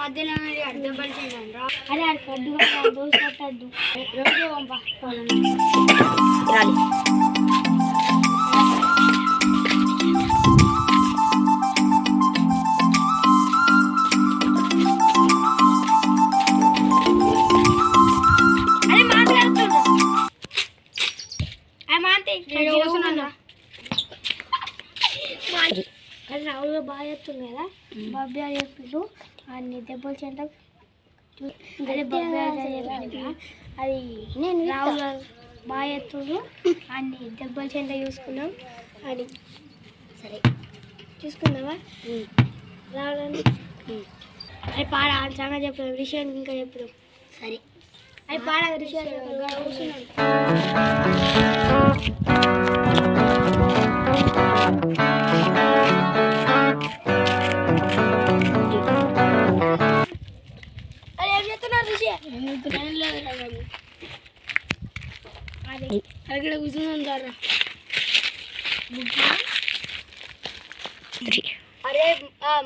మధ్యలో అర్థం పడిచిందంట. అరే అది కడ్డు దోశ కట్టద్దు రోజు పంపాలి. అరే మాట్లాడుతుండ్రా అది రావులో బాగా చెప్తుంది కదా. బాబీ అని చెప్పిండు అన్ని దెబ్బలు చెంట అదే బాబీ అది నేను రావులో బాగా చెప్తుండ్రు అన్ని దెబ్బలు చెంట చూసుకున్నాం అని. సరే చూసుకుందామా రావాలని. అది పాడ చాలా చెప్పాం విషయం ఇంకా చెప్తాం. సరే అది పాడ విషయాలు కూర్చున్నాం. అక్కడ కూర్చున్నాం సార్. అరే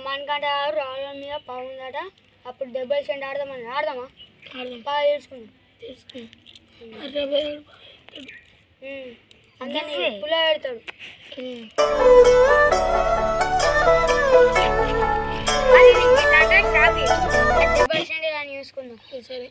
మనకంట రాళ్ళ మీద పావుందట. అప్పుడు దెబ్బలు చెండి ఆడదామని ఆడదామా? బాగా తీసుకున్నాం అందరినీ పుల్ల పెడతాడు. దెబ్బలు చెండి దాన్ని చూసుకుందాం. సరే